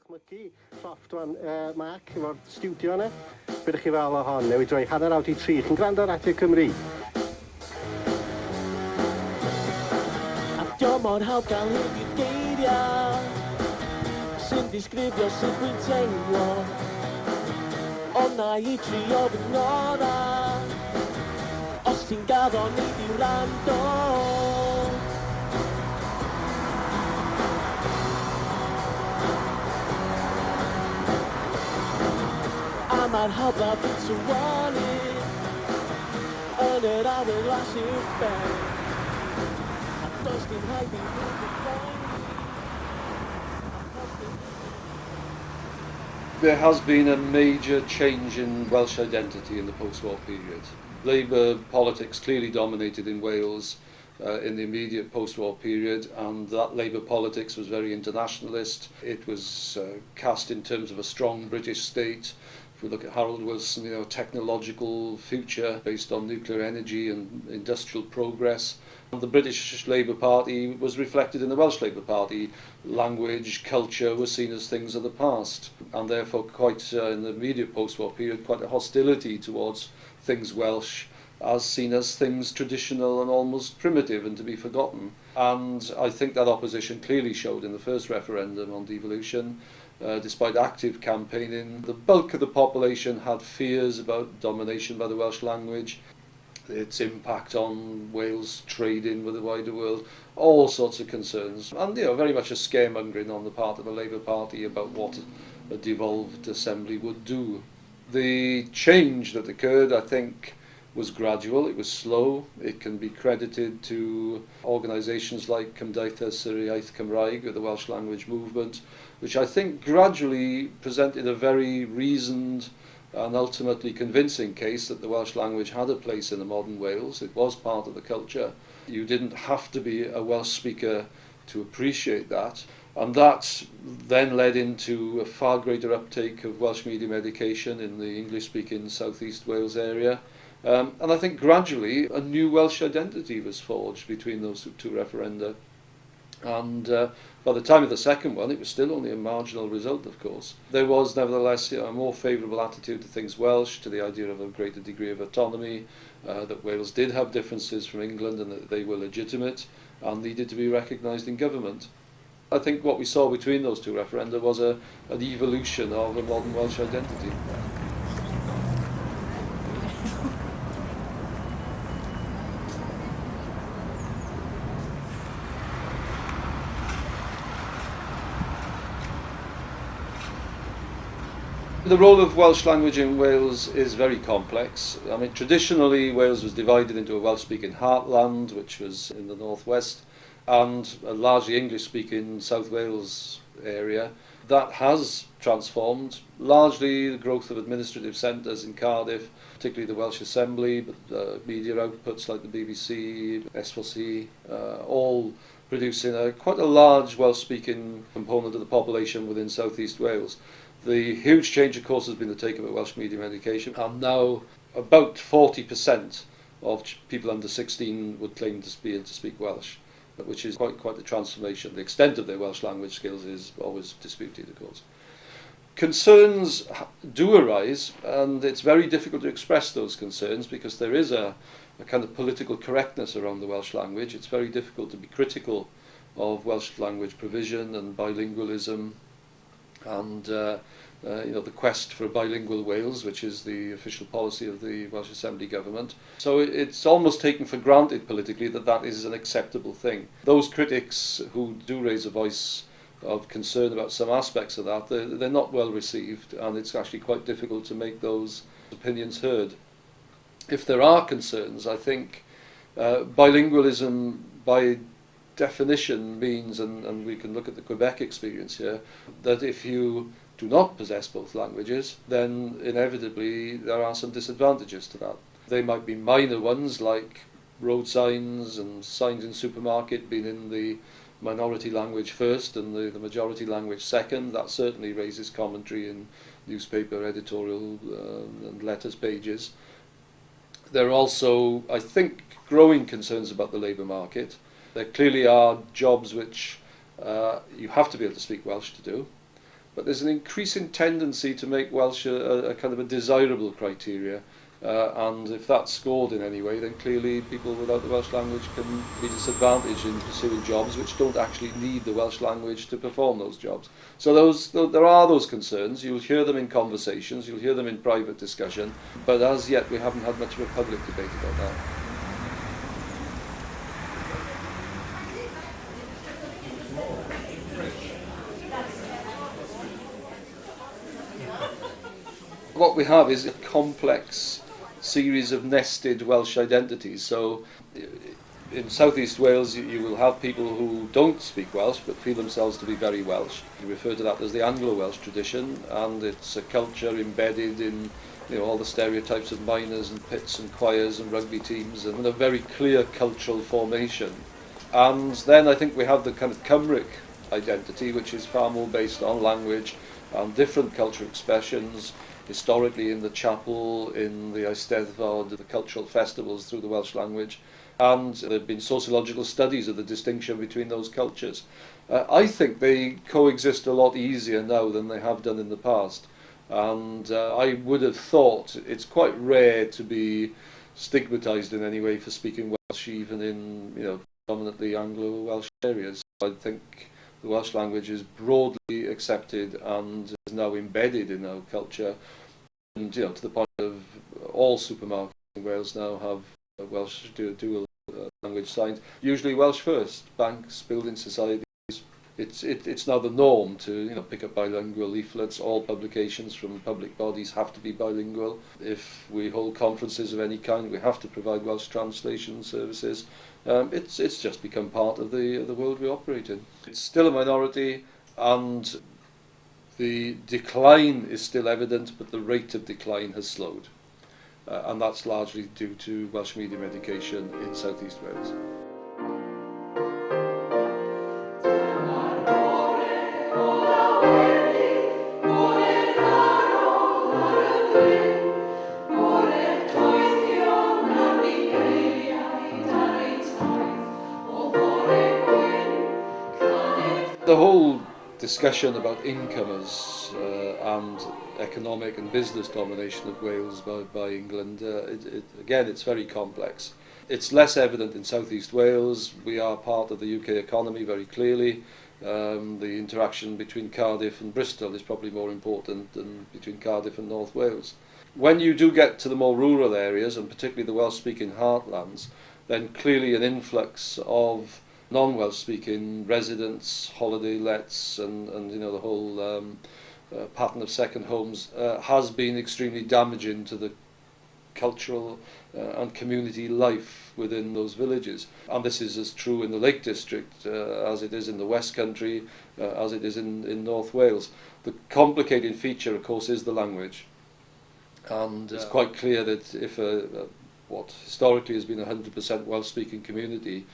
dychmygu soft Mac efo'r studio yna. Be ydych chi fel o hon? Newid droi hanner awr i 3. Chi'n gwrando ar Radio Cymru? A dio mor hawdd gael hyd i'r geiriau sy'n disgrifio sut dwi'n teimlo. O'na i trio fy ngora os ti'n gaddo ni di wrando. A mae'r hafla fi'n sywanu yn yr awyr las i'r ben. A does dim rhaid i ddweud y ffein. There has been a major change in Welsh identity in the post-war period. Labour politics clearly dominated in Wales in the immediate post-war period, and that Labour politics was very internationalist. It was cast in terms of a strong British state. If we look at Harold Wilson, technological future based on nuclear energy and industrial progress. And the British Labour Party was reflected in the Welsh Labour Party. Language, culture were seen as things of the past, and therefore quite in the immediate post-war period, quite a hostility towards things Welsh as seen as things traditional and almost primitive and to be forgotten. And I think that opposition clearly showed in the first referendum on devolution. Despite active campaigning, the bulk of the population had fears about domination by the Welsh language, its impact on Wales trading with the wider world, all sorts of concerns, and very much a scaremongering on the part of the Labour Party about what a devolved assembly would do. The change that occurred, I think, was gradual, it was slow. It can be credited to organisations like Cymdeithas yr Iaith Cymraeg, with the Welsh language movement, which I think gradually presented a very reasoned and ultimately convincing case that the Welsh language had a place in the modern Wales. It was part of the culture. You didn't have to be a Welsh speaker to appreciate that. And that then led into a far greater uptake of Welsh medium education in the English-speaking South East Wales area. And I think gradually a new Welsh identity was forged between those two referenda. And by the time of the second one, it was still only a marginal result, of course. There was nevertheless a more favourable attitude to things Welsh, to the idea of a greater degree of autonomy, that Wales did have differences from England and that they were legitimate and needed to be recognised in government. I think what we saw between those two referenda was an evolution of a modern Welsh identity. The role of Welsh language in Wales is very complex. I mean, traditionally Wales was divided into a Welsh-speaking heartland, which was in the northwest, and a largely English-speaking South Wales area. That has transformed, largely the growth of administrative centres in Cardiff, particularly the Welsh Assembly, but media outputs like the BBC, S4C, all producing quite a large Welsh-speaking component of the population within South East Wales. The huge change, of course, has been the take-up of Welsh medium education, and now about 40% of people under 16 would claim to be able to speak Welsh, which is quite a transformation. The extent of their Welsh language skills is always disputed, of course. Concerns do arise, and it's very difficult to express those concerns because there is a kind of political correctness around the Welsh language. It's very difficult to be critical of Welsh language provision and bilingualism, and the quest for a bilingual Wales, which is the official policy of the Welsh Assembly government. So it's almost taken for granted politically that that is an acceptable thing. Those critics who do raise a voice of concern about some aspects of that, they're not well received, and it's actually quite difficult to make those opinions heard. If there are concerns, I think bilingualism by definition means, and we can look at the Quebec experience here, that if you do not possess both languages, then inevitably there are some disadvantages to that. They might be minor ones, like road signs and signs in supermarket being in the minority language first and the majority language second. That certainly raises commentary in newspaper editorial and letters pages. There are also, I think, growing concerns about the labour market. There clearly are jobs which you have to be able to speak Welsh to do. but there's an increasing tendency to make Welsh a kind of a desirable criteria, and if that's scored in any way, then clearly people without the Welsh language can be disadvantaged in pursuing jobs which don't actually need the Welsh language to perform those jobs. So there are those concerns. You'll hear them in conversations, you'll hear them in private discussion, but as yet we haven't had much of a public debate about that. What we have is a complex series of nested Welsh identities. So in South East Wales you will have people who don't speak Welsh but feel themselves to be very Welsh. We refer to that as the Anglo-Welsh tradition, and it's a culture embedded in all the stereotypes of miners and pits and choirs and rugby teams, and a very clear cultural formation. And then I think we have the kind of Cymric identity, which is far more based on language and different cultural expressions, historically in the chapel, in the Eisteddfod, the cultural festivals through the Welsh language, and there have been sociological studies of the distinction between those cultures. I think they coexist a lot easier now than they have done in the past, and I would have thought it's quite rare to be stigmatised in any way for speaking Welsh, even in dominantly Anglo-Welsh areas. I think the Welsh language is broadly accepted and is now embedded in our culture, and to the point of all supermarkets in Wales now have Welsh dual language signs, usually Welsh first. Banks, building societies, it's now the norm to pick up bilingual leaflets. All publications from public bodies have to be bilingual. If we hold conferences of any kind, we have to provide Welsh translation services. It's just become part of the world we operate in. It's still a minority, and the decline is still evident, but the rate of decline has slowed. And that's largely due to Welsh medium education in South East Wales. The whole discussion about incomers and economic and business domination of Wales by England, again, it's very complex. It's less evident in South East Wales. We are part of the UK economy very clearly. The interaction between Cardiff and Bristol is probably more important than between Cardiff and North Wales. When you do get to the more rural areas, and particularly the Welsh-speaking heartlands, then clearly an influx of non-Welsh speaking residents, holiday lets, and the whole pattern of second homes has been extremely damaging to the cultural and community life within those villages. And this is as true in the Lake District as it is in the West Country, as it is in North Wales. The complicating feature, of course, is the language. And it's quite clear that if what historically has been a 100% Welsh-speaking community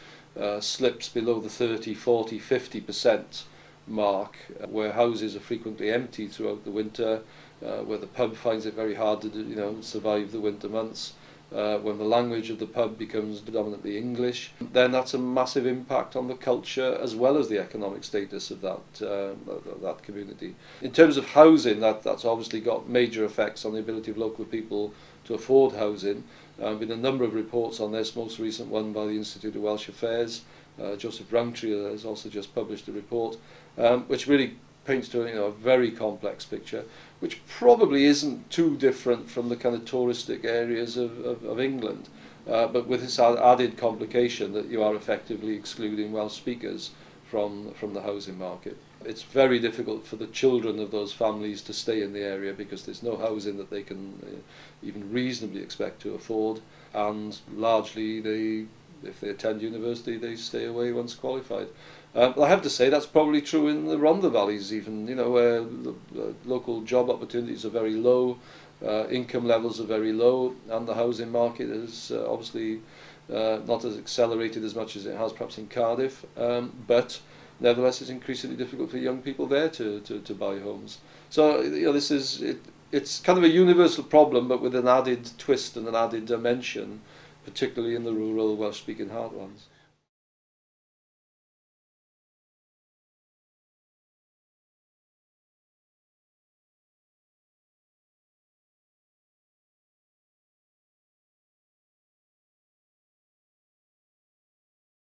slips below the 30, 40, 50% mark, where houses are frequently empty throughout the winter, where the pub finds it very hard to survive the winter months, when the language of the pub becomes predominantly English, then that's a massive impact on the culture as well as the economic status of that community. In terms of housing, that's obviously got major effects on the ability of local people to afford housing. There have been a number of reports on this, most recent one by the Institute of Welsh Affairs. Joseph Rowntree has also just published a report which really paints to a very complex picture, which probably isn't too different from the kind of touristic areas of England, but with this added complication that you are effectively excluding Welsh speakers from the housing market. It's very difficult for the children of those families to stay in the area because there's no housing that they can even reasonably expect to afford, and largely if they attend university, they stay away once qualified. I have to say that's probably true in the Rhondda valleys even, where the local job opportunities are very low, income levels are very low, and the housing market is obviously not as accelerated as much as it has perhaps in Cardiff, but nevertheless it's increasingly difficult for young people there to buy homes. So this is it's kind of a universal problem, but with an added twist and an added dimension, particularly in the rural Welsh-speaking heartlands.